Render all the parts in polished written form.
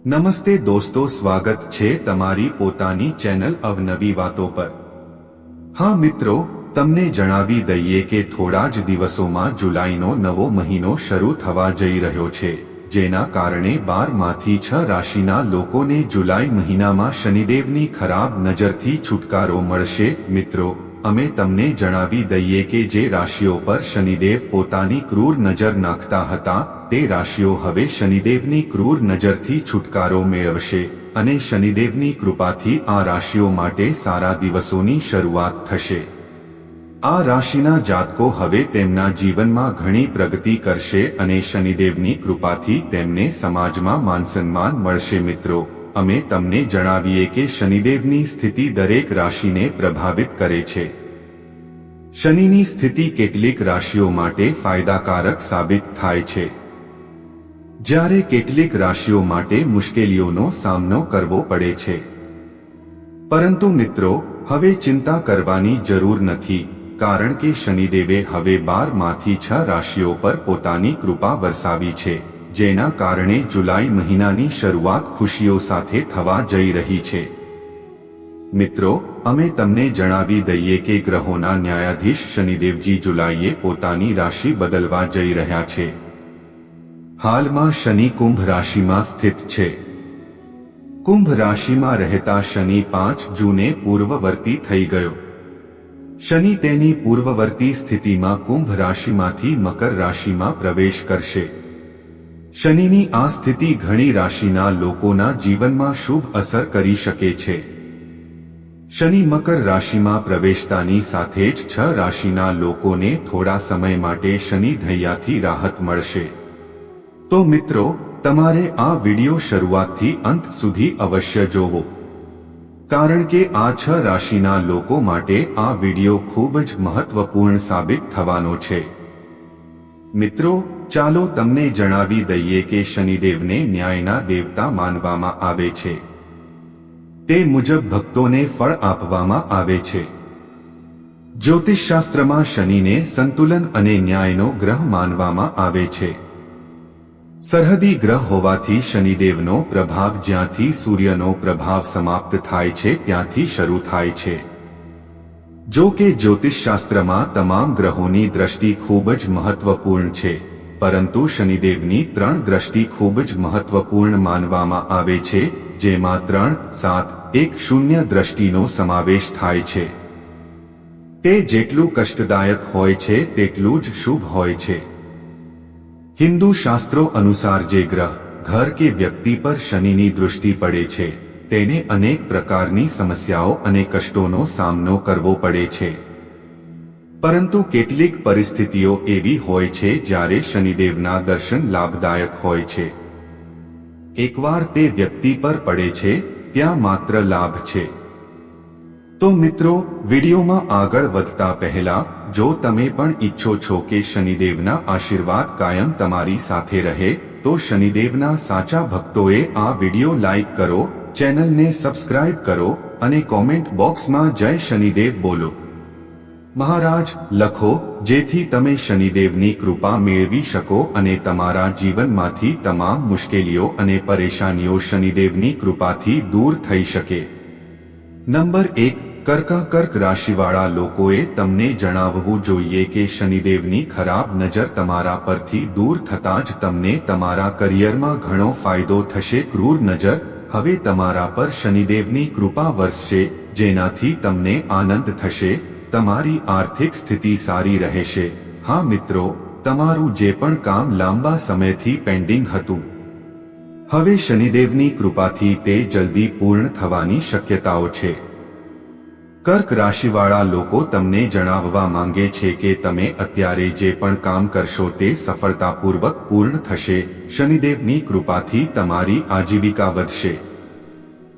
નમસ્તે દોસ્તો, સ્વાગત છે તમારી પોતાની ચેનલ અવનવી વાતો પર। હા મિત્રો, તમને જણાવી દઈએ કે થોડા જ દિવસોમાં જુલાઈનો નવો મહિનો શરૂ થવા જઈ રહ્યો છે, જેના કારણે 12 માંથી 6 રાશિના લોકોને જુલાઈ મહિનામાં શનિદેવની ખરાબ નજરથી છુટકારો મળશે। મિત્રો, અમે તમને જણાવી દઈએ કે જે રાશિઓ પર શનિદેવ પોતાની ક્રૂર નજર નાખતા હતા, તે રાશિઓ હવે શનિદેવની ક્રૂર નજરથી છુટકારો મેળવશે અને શનિદેવની કૃપાથી આ રાશિઓ માટે સારા દિવસોની શરૂઆત થશે। આ રાશિના જાતકો હવે તેમના જીવનમાં ઘણી પ્રગતિ કરશે અને શનિદેવની કૃપાથી તેમને સમાજમાં માનસન્માન મળશે। મિત્રો, અમે તમને જણાવીએ કે શનિદેવની સ્થિતિ દરેક રાશિને પ્રભાવિત કરે છે। શનિની સ્થિતિ કેટલીક રાશિઓ માટે ફાયદાકારક સાબિત થાય છે, જ્યારે કેટલીક રાશિઓ માટે મુશ્કેલીઓનો સામનો કરવો પડે છે। પરંતુ મિત્રો, હવે ચિંતા કરવાની જરૂર નથી, કારણ કે શનિદેવે હવે 12 માંથી 6 રાશિઓ પર પોતાની કૃપા વરસાવી છે, જેના કારણે જુલાઈ મહિનાની શરૂઆત ખુશીઓ સાથે થવા જઈ રહી છે। મિત્રો, અમે તમને જણાવી દઈએ કે ગ્રહોના ન્યાયાધીશ શનિદેવજી જુલાઈએ પોતાની રાશિ બદલવા જઈ રહ્યા છે। હાલમાં શનિ કુંભ રાશિમાં સ્થિત છે। કુંભ રાશિમાં રહેતા શનિ 5 જૂને પૂર્વવર્તી થઈ ગયો। શનિ તેની પૂર્વવર્તી સ્થિતિમાં કુંભ રાશિમાંથી મકર રાશિમાં પ્રવેશ કરશે। શનિની આ સ્થિતિ ઘણી રાશિના લોકોના જીવનમાં શુભ અસર કરી શકે છે। શનિ મકર રાશિમાં પ્રવેશતાની સાથે જ 6 રાશિના લોકોને થોડા સમય માટે શનિ ધૈયાથી રાહત મળશે। તો મિત્રો, તમારે આ વિડિયો શરૂઆતથી અંત સુધી અવશ્ય જોવો, કારણ કે આ 6 રાશિના લોકો માટે આ વિડિયો ખૂબ જ મહત્વપૂર્ણ સાબિત થવાનો છે। મિત્રો, ચાલો તમને જણાવી દઈએ કે શનિદેવને ન્યાયના દેવતા માનવામાં આવે છે। તે મુજબ ભક્તોને ફળ આપવામાં આવે છે। જ્યોતિષશાસ્ત્રમાં શનિને સંતુલન અને ન્યાયનો ગ્રહ માનવામાં આવે છે। સરહદી ગ્રહ હોવાથી શનિદેવનો પ્રભાવ જ્યાંથી સૂર્યનો પ્રભાવ સમાપ્ત થાય છે ત્યાંથી શરૂ થાય છે। જો કે જ્યોતિષશાસ્ત્રમાં તમામ ગ્રહોની દ્રષ્ટિ ખૂબ જ મહત્વપૂર્ણ છે, પરંતુ શનિદેવની 3 દ્રષ્ટિ ખૂબ જ મહત્વપૂર્ણ માનવામાં આવે છે, જેમાં 3, 7, 1, 0 દ્રષ્ટિનો સમાવેશ થાય છે। તે જેટલું કષ્ટદાયક હોય છે તેટલું જ શુભ હોય છે। હિન્દુ શાસ્ત્રો અનુસાર જે ગ્રહ, ઘર કે વ્યક્તિ પર શનિની દૃષ્ટિ પડે છે, તેને અનેક પ્રકારની સમસ્યાઓ અને કષ્ટોનો સામનો કરવો પડે છે। પરંતુ કેટલીક પરિસ્થિતિઓ એવી હોય છે જ્યારે શનિદેવના દર્શન લાભદાયક હોય છે। એકવાર તે વ્યક્તિ પર પડે છે, ત્યાં માત્ર લાભ છે। તો મિત્રો, વિડીયોમાં આગળ વધતા પહેલા, જો તમે પણ ઈચ્છો છો કે શનિદેવના આશીર્વાદ કાયમ તમારી સાથે રહે, તો શનિદેવના સાચા ભક્તોએ આ વિડીયો લાઈક કરો, ચેનલને સબસ્ક્રાઇબ કરો અને કોમેન્ટ બોક્સમાં જય શનિદેવ બોલો। મહારાજ લખો, જેથી તમે શનિદેવની કૃપા મેળવી શકો અને તમારા જીવનમાંથી તમામ મુશ્કેલીઓ અને પરેશાનીઓ શનિદેવની કૃપાથી દૂર થઈ શકે। નંબર 1, કર્ક રાશિવાળા લોકોએ તમને જણાવવું જોઈએ કે શનિદેવની ખરાબ નજર તમારા પરથી દૂર થતાં જ તમને તમારા કરિયરમાં ઘણો ફાયદો થશે। ક્રૂર નજર હવે તમારા પર શનિદેવની કૃપા વરસશે, જેનાથી તમને આનંદ થશે। તમારી આર્થિક સ્થિતિ સારી રહેશે। હા મિત્રો, તમારું જે પણ કામ લાંબા સમયથી પેન્ડિંગ હતું, હવે શનિદેવની કૃપાથી તે જલ્દી પૂર્ણ થવાની શક્યતાઓ છે। કર્ક રાશિવાળા લોકો તમને જણાવવા માંગે છે કે તમે અત્યારે જે પણ કામ કરશો તે સફળતાપૂર્વક પૂર્ણ થશે। શનિદેવની કૃપાથી તમારી આજીવિકા વધશે।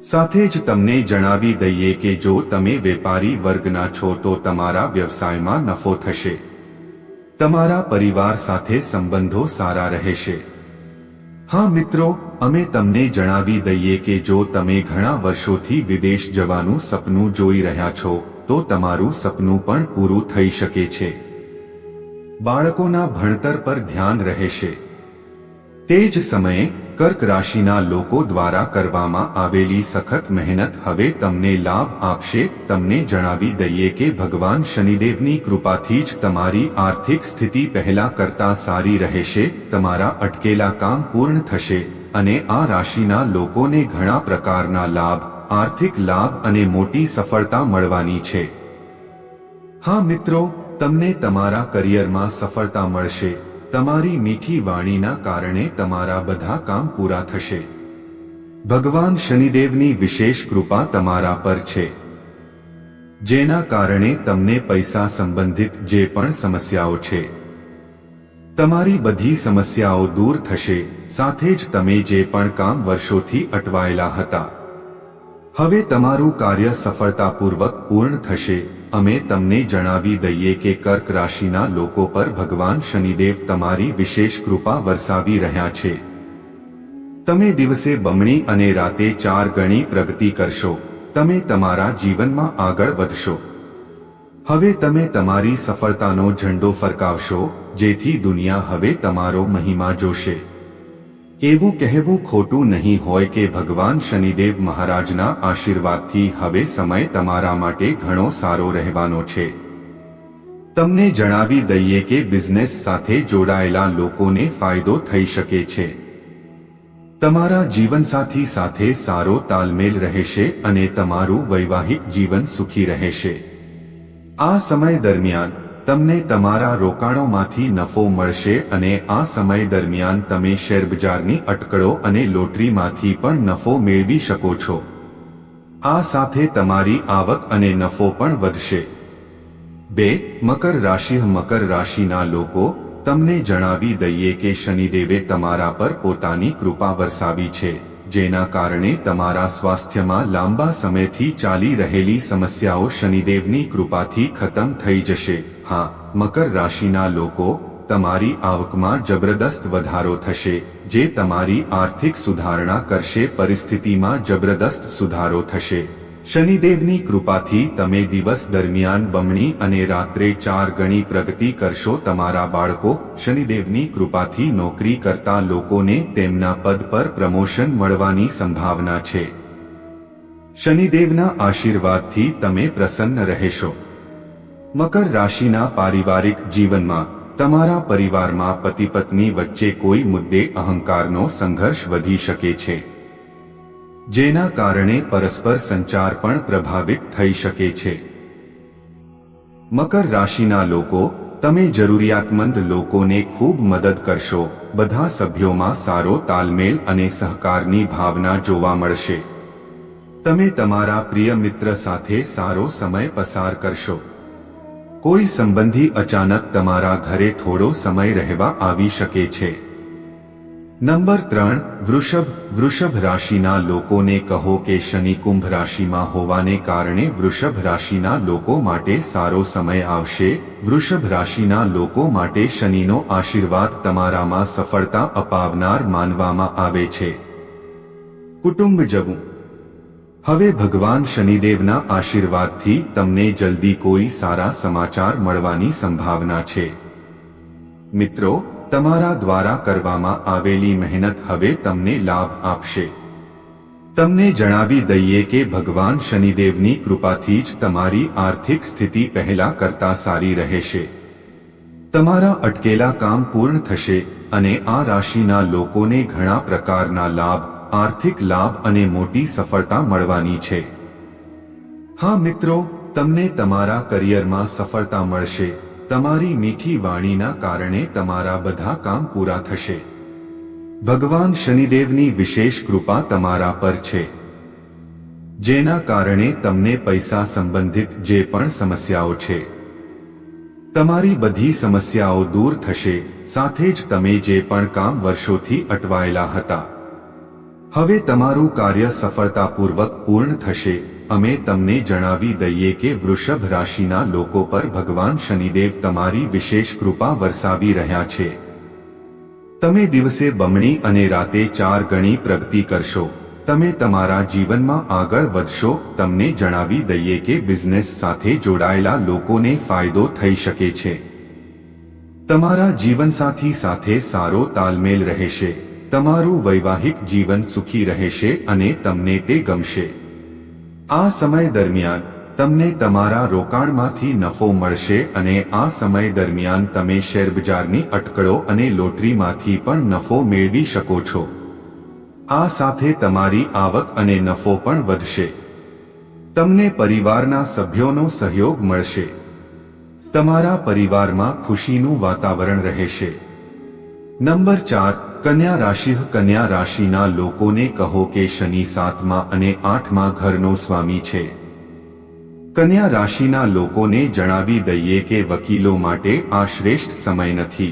સાથે જ તમને જણાવી દઈએ કે જો તમે વેપારી વર્ગના છો તો તમારા વ્યવસાયમાં નફો થશે। તમારા પરિવાર સાથે સંબંધો સારા રહેશે। હા મિત્રો, અમે તમને જણાવી દઈએ કે જો તમે ઘણા વર્ષોથી વિદેશ જવાનું સપનું જોઈ રહ્યા છો, તો તમારું સપનું પણ પૂરું થઈ શકે છે। બાળકોના ભણતર પર ધ્યાન રહેશે। તે જ સમયે કર્ક રાશિના લોકો દ્વારા કરવામાં આવેલી સખત મહેનત હવે તમને લાભ આપશે. તમને જણાવી દઈએ કે ભગવાન શનિદેવની કૃપાથી જ તમારી આર્થિક સ્થિતિ પહેલા કરતા સારી રહેશે. તમારા અટકેલા કામ પૂર્ણ થશે અને આ રાશિના લોકોને ઘણા પ્રકારના લાભ, આર્થિક લાભ અને મોટી સફળતા મળવાની છે. હા મિત્રો, તમને તમારા કરિયરમાં સફળતા મળશે. તમારી મીઠી વાણીના કારણે તમારા બધા કામ પૂરા થશે. ભગવાન શનિદેવની વિશેષ કૃપા તમારા પર છે, જેના કારણે તમને પૈસા સંબંધિત જે પણ સમસ્યાઓ છે, તમારી બધી સમસ્યાઓ દૂર થશે. સાથે જ તમે જે પણ કામ વર્ષોથી અટવાયેલા હતા, હવે તમારું કાર્ય સફળતાપૂર્વક પૂર્ણ થશે. અમે તમને જણાવી દઈએ કે કર્ક રાશિના લોકો પર ભગવાન શનિદેવ તમારી વિશેષ કૃપા વરસાવી રહ્યા છે. તમે દિવસે બમણી અને રાતે 4 ગણી પ્રગતિ કરશો. તમે તમારા જીવનમાં આગળ વધશો. હવે તમે તમારી સફળતાનો ઝંડો ફરકાવશો, જેથી દુનિયા હવે તમારો મહિમા જોશે. એવું કહેવું ખોટું નહીં હોય કે ભગવાન શનિદેવ મહારાજના આશીર્વાદથી હવે સમય તમારા માટે ઘણો સારો રહેવાનો છે. તમને જણાવી દઈએ કે બિઝનેસ સાથે જોડાયેલા લોકોને ફાયદો થઈ શકે છે. તમારા જીવનસાથી સાથે સારો તાલમેલ રહેશે અને તમારું વૈવાહિક જીવન સુખી રહેશે. આ સમય દરમિયાન તમને તમારા રોકાણોમાંથી નફો મળશે અને આ સમય દરમિયાન તમે શેરબજારની અટકળો અને લોટરીમાંથી પણ નફો મેળવી શકો છો. આ સાથે તમારી આવક અને નફો પણ વધશે. 2. મકર રાશિ. મકર રાશિના લોકો, તમને જણાવી દઈએ કે શનિદેવે તમારા પર પોતાની કૃપા વરસાવી છે, જેના કારણે તમારા સ્વાસ્થ્યમાં લાંબા સમયથી ચાલી રહેલી સમસ્યાઓ શનિદેવની કૃપાથી ખતમ થઈ જશે. હા, મકર રાશિના લોકો, તમારી આવકમાં જબરદસ્ત વધારો થશે, જે તમારી આર્થિક સુધારણા કરશે. પરિસ્થિતિમાં જબરદસ્ત સુધારો થશે. શનિદેવની કૃપાથી તમે દિવસ દરમિયાન બમણી અને રાત્રે 4 ગણી પ્રગતિ કરશો. તમારા બાળકો, શનિદેવની કૃપાથી નોકરી કરતા લોકોને તેમના પદ પર પ્રમોશન મળવાની સંભાવના છે. શનિદેવના આશીર્વાદથી તમે પ્રસન્ન રહેશો. મકર રાશિના પારિવારિક જીવનમાં, તમારા પરિવારમાં પતિ પત્ની વચ્ચે કોઈ મુદ્દે અહંકારનો સંઘર્ષ વધી શકે છે, જેના કારણે પરસ્પર સંચાર પણ પ્રભાવિત થઈ શકે છે. મકર રાશિના લોકો, તમે જરૂરિયાતમંદ લોકોને ખૂબ મદદ કરશો. બધા સભ્યોમાં સારો તાલમેલ અને સહકારની ભાવના જોવા મળશે. તમે તમારા પ્રિય મિત્ર સાથે સારો સમય પસાર કરશો. કોઈ સંબંધી અચાનક તમારા ઘરે થોડો સમય રહેવા આવી શકે છે. નંબર 3. વૃષભ. વૃષભ રાશિના લોકોને કહો કે શનિ કુંભ રાશિમાં હોવાને કારણે વૃષભ રાશિના લોકો માટે સારો સમય આવશે. વૃષભ રાશિના લોકો માટે શનિનો આશીર્વાદ તમારામાં સફળતા અપાવનાર માનવામાં આવે છે. કુટુંબ જવું. હવે ભગવાન શનિદેવના આશીર્વાદથી તમને જલ્દી કોઈ સારા સમાચાર મળવાની સંભાવના છે. મિત્રો, તમારા દ્વારા કરવામાં આવેલી મહેનત હવે તમને લાભ આપશે. તમને જણાવી દઈએ કે ભગવાન શનિદેવની કૃપાથી જ તમારી આર્થિક સ્થિતિ પહેલા કરતા સારી રહેશે. તમારા અટકેલા કામ પૂર્ણ થશે અને આ રાશિના લોકોને ઘણા પ્રકારના લાભ, આર્થિક લાભ અને મોટી સફળતા મળવાની છે. હા મિત્રો, તમને તમારા કરિયરમાં સફળતા મળશે. તમારી મીઠી વાણીના કારણે તમારા બધા કામ પૂરા થશે. ભગવાન શનિદેવની વિશેષ કૃપા તમારા પર છે, જેના કારણે તમને પૈસા સંબંધિત જે પણ સમસ્યાઓ છે, તમારી બધી સમસ્યાઓ દૂર થશે. સાથે જ તમે જે પણ કામ વર્ષોથી અટવાયેલા હતા, હવે તમારું કાર્ય સફળતાપૂર્વક પૂર્ણ થશે. અમે તમને જણાવી દઈએ કે વૃષભ રાશિના લોકો પર ભગવાન શનિદેવ તમારી વિશેષ કૃપા વરસાવી રહ્યા છે. તમે દિવસે બમણી અને રાતે 4 ગણી પ્રગતિ કરશો. તમે તમારા જીવનમાં આગળ વધશો. તમને જણાવી દઈએ કે બિઝનેસ સાથે જોડાયેલા લોકોને ફાયદો થઈ શકે છે. તમારા જીવનસાથી સાથે સારો તાલમેલ રહેશે. તમારું વૈવાહિક જીવન સુખી રહેશે અને તમને તે ગમશે. આ સમય દરમિયાન તમને તમારા રોકાણમાંથી નફો મળશે અને આ સમય દરમિયાન તમે શેરબજારની અટકળો અને લોટરીમાંથી પણ નફો મેળવી શકો છો. આ સાથે તમારી આવક અને નફો પણ વધશે. તમને પરિવારના સભ્યોનો સહયોગ મળશે. તમારા પરિવારમાં ખુશીનું વાતાવરણ રહેશે. નંબર 4, કન્યા રાશિ. કન્યા રાશિના લોકોને કહો કે શનિ 7મા અને 8મા ઘરનો સ્વામી છે. કન્યા રાશિના લોકોને જણાવી દઈએ કે વકીલો માટે આ શ્રેષ્ઠ સમય નથી.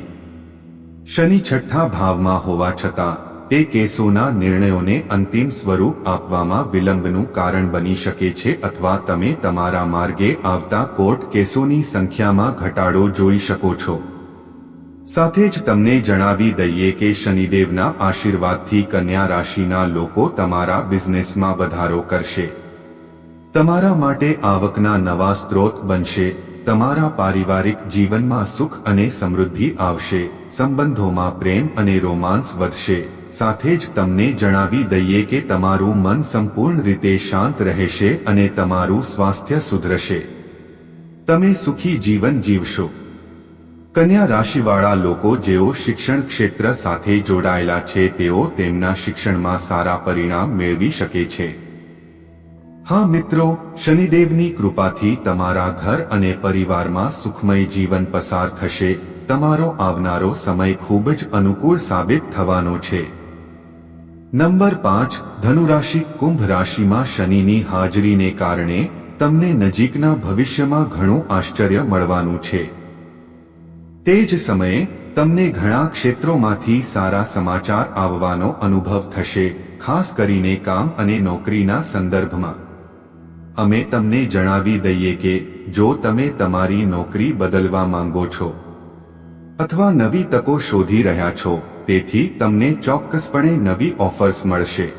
શનિ 6ઠા ભાવમાં હોવા છતાં તે કેસોના નિર્ણયોને અંતિમ સ્વરૂપ આપવામાં વિલંબનું કારણ બની શકે છે અથવા તમે તમારા માર્ગે આવતા કોર્ટ કેસોની સંખ્યામાં ઘટાડો જોઈ શકો છો. સાથે જ તમને જણાવી દઈએ કે શનિદેવના આશીર્વાદથી કન્યા રાશિના લોકો તમારા બિઝનેસમાં વધારો કરશે. તમારા માટે આવકના નવા સ્ત્રોત બનશે. તમારા પારિવારિક જીવનમાં સુખ અને સમૃદ્ધિ આવશે. સંબંધોમાં પ્રેમ અને રોમાંસ વધશે. સાથે જ તમને જણાવી દઈએ કે તમારું મન સંપૂર્ણ રીતે શાંત રહેશે અને તમારું સ્વાસ્થ્ય સુધરશે. તમે સુખી જીવન જીવશો. કન્યા રાશિવાળા લોકો જેઓ શિક્ષણ ક્ષેત્ર સાથે જોડાયેલા છે તેઓ તેમના શિક્ષણમાં સારા પરિણામ મેળવી શકે છે. હા મિત્રો, શનિદેવની કૃપાથી તમારા ઘર અને પરિવારમાં સુખમય જીવન પસાર થશે. તમારો આવનારો સમય ખૂબ જ અનુકૂળ સાબિત થવાનો છે. નંબર 5, ધનુરાશિ. કુંભ રાશિમાં શનિની હાજરીને કારણે તમને નજીકના ભવિષ્યમાં ઘણું આશ્ચર્ય મળવાનું છે. તે જ સમયે તમને ઘણા ક્ષેત્રોમાંથી સારા સમાચાર આવવાનો અનુભવ થશે, ખાસ કરીને કામ અને નોકરીના સંદર્ભમાં. અમે તમને જણાવી દઈએ કે જો તમે તમારી નોકરી બદલવા માંગો છો અથવા નવી તકો શોધી રહ્યા છો, તેથી તમને ચોક્કસપણે નવી ઓફર્સ મળશે.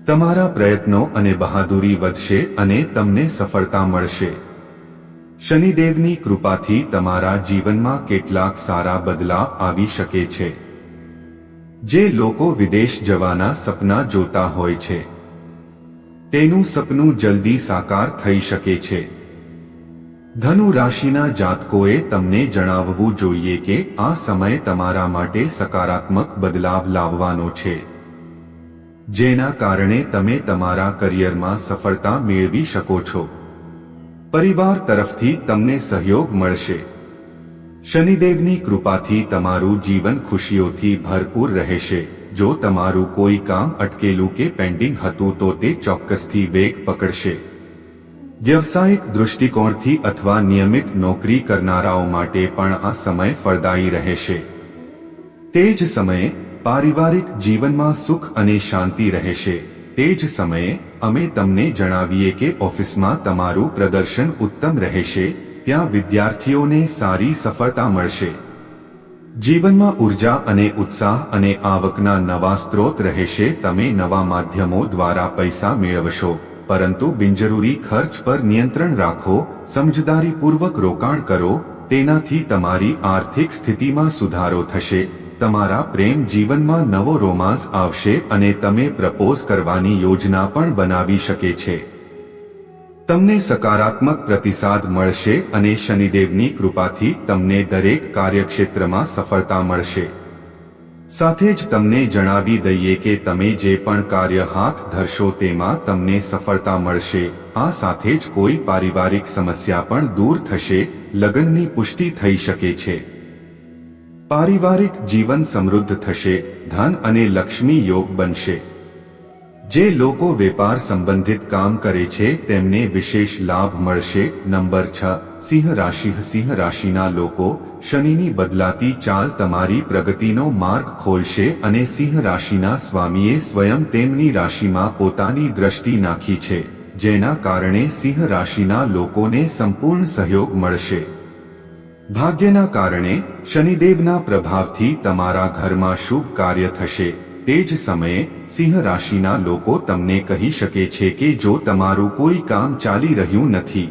તમારા પ્રયત્નો અને બહાદુરી વધશે અને તમને સફળતા મળશે. શનિદેવની કૃપાથી તમારા જીવનમાં કેટલાક સારા બદલાવ આવી શકે છે. જે લોકો વિદેશ જવાના સપના જોતા હોય છે તેનું સપનું જલ્દી સાકાર થઈ શકે છે. ધનુ રાશિના જાતકોએ તમને જણાવવું જોઈએ કે આ સમય તમારા માટે સકારાત્મક બદલાવ લાવવાનો છે, જેના કારણે તમે તમારા કરિયરમાં સફળતા મેળવી શકો છો. પરિવાર તરફથી તમને સહયોગ મળશે. શનિદેવની કૃપાથી તમારું જીવન ખુશીઓથી ભરપૂર રહેશે. જો તમારું કોઈ કામ અટકેલું કે પેન્ડિંગ હતું તો તે ચોક્કસથી વેગ પકડશે. વ્યવસાયિક દૃષ્ટિકોણથી અથવા નિયમિત નોકરી કરનારાઓ માટે પણ આ સમય ફળદાયી રહેશે. તે જ સમયે પારિવારિક જીવનમાં સુખ અને શાંતિ રહેશે. તે જ સમયે અમે તમને જણાવીએ કે ઓફિસમાં તમારું પ્રદર્શન ઉત્તમ રહેશે. ત્યાં વિદ્યાર્થીઓને સારી સફળતા મળશે. જીવનમાં ઉર્જા અને ઉત્સાહ અને આવકના નવા સ્ત્રોત રહેશે. તમે નવા માધ્યમો દ્વારા પૈસા મેળવશો, પરંતુ બિનજરૂરી ખર્ચ પર નિયંત્રણ રાખો. સમજદારીપૂર્વક રોકાણ કરો, તેનાથી તમારી આર્થિક સ્થિતિમાં સુધારો થશે. તમારા પ્રેમ જીવનમાં નવો રોમાંસ આવશે અને તમે પ્રપોઝ કરવાની યોજના પણ બનાવી શકે છે. તમને સકારાત્મક પ્રતિસાદ મળશે અને શનિદેવની કૃપાથી તમને દરેક કાર્યક્ષેત્રમાં સફળતા મળશે. સાથે જ તમને જણાવી દઈએ કે તમે જે પણ કાર્ય હાથ ધરશો તેમાં તમને સફળતા મળશે. આ સાથે જ કોઈ પારિવારિક સમસ્યા પણ દૂર થશે. લગ્નની પુષ્ટિ થઈ શકે છે. પારિવારિક જીવન સમૃદ્ધ થશે. ધન અને લક્ષ્મી યોગ બનશે. જે લોકો વેપાર સંબંધિત કામ કરે છે તેમને વિશેષ લાભ મળશે. નંબર 6, સિંહ રાશિ. સિંહ રાશિના લોકો, શનિની બદલાતી ચાલ તમારી પ્રગતિનો માર્ગ ખોલશે અને સિંહ રાશિના સ્વામીએ સ્વયં તેમની રાશિમાં પોતાની દ્રષ્ટિ નાખી છે, જેના કારણે સિંહ રાશિના લોકોને સંપૂર્ણ સહયોગ મળશે. ભાગ્યના કારણે શનિદેવના પ્રભાવથી તમારા ઘરમાં શુભ કાર્ય થશે. તે જ સમયે સિંહ રાશિના લોકો તમને કહી શકે છે કે જો તમારું કોઈ કામ ચાલી રહ્યું નથી,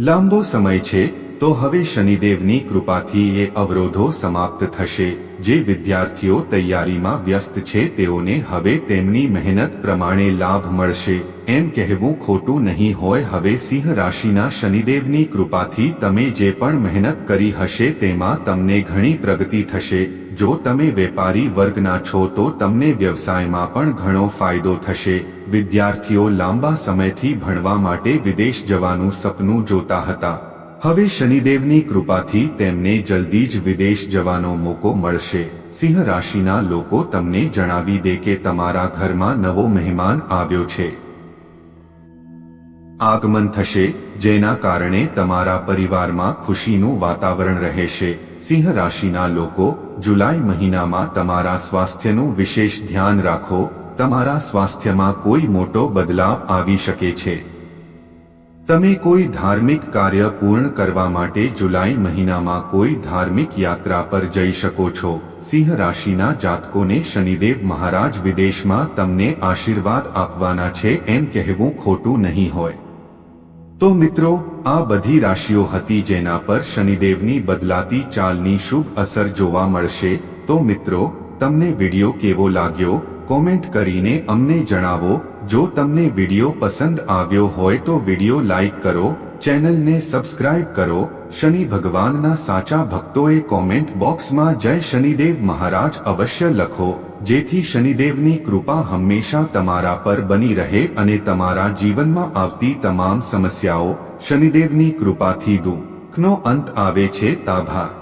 લાંબો સમય છે, તો હવે શનિદેવની કૃપાથી એ અવરોધો સમાપ્ત થશે। જે વિદ્યાર્થીઓ તૈયારીમાં વ્યસ્ત છે તેઓને હવે તેમની મહેનત પ્રમાણે લાભ મળશે, એમ કહેવું ખોટું નહીં હોય। હવે સિંહ રાશિના શનિદેવની કૃપાથી તમે જે પણ મહેનત કરી હશે તેમાં તમને ઘણી પ્રગતિ થશે। જો તમે વેપારી વર્ગના છો તો તમને વ્યવસાયમાં પણ ઘણો ફાયદો થશે। વિદ્યાર્થીઓ લાંબા સમયથી ભણવા માટે વિદેશ જવાનું સપનું જોતા હતા, હવે શનિદેવની કૃપાથી તેમને જલ્દી જ વિદેશ જવાનો મોકો મળશે। સિંહ રાશિના લોકો તમને જણાવી દે કે તમારા ઘરમાં નવો મહેમાન આવ્યો છે, આગમન થશે, જેના કારણે તમારા પરિવારમાં ખુશીનું વાતાવરણ રહેશે। સિંહ રાશિના લોકો જુલાઈ મહિનામાં તમારા સ્વાસ્થ્યનું વિશેષ ધ્યાન રાખો। તમારા સ્વાસ્થ્યમાં કોઈ મોટો બદલાવ આવી શકે છે। તમે કોઈ ધાર્મિક કાર્ય પૂર્ણ કરવા માટે જુલાઈ મહિનામાં કોઈ ધાર્મિક યાત્રા પર જઈ શકો છો। સિંહ રાશિના જાતકોને શનિદેવ મહારાજ વિદેશમાં તમને આશીર્વાદ આપવાના છે એમ કહેવું ખોટું નહીં હોય। તો મિત્રો, આ બધી રાશિઓ હતી જેના પર શનિદેવની બદલાતી ચાલની શુભ અસર જોવા મળશે। તો મિત્રો, તમને વિડિયો કેવો લાગ્યો કોમેન્ટ કરીને અમને જણાવો। જો તમને વિડિયો પસંદ આવ્યો હોય તો વિડિયો લાઈક કરો, ચેનલને સબસ્ક્રાઇબ કરો। શનિ ભગવાનના સાચા ભક્તોએ કોમેન્ટ બોક્સમાં જય શનિદેવ મહારાજ અવશ્ય લખો, જેથી શનિદેવની કૃપા હંમેશા તમારા પર બની રહે અને તમારા જીવનમાં આવતી તમામ સમસ્યાઓ શનિદેવની કૃપાથી દુઃખનો અંત આવે છે। આભાર।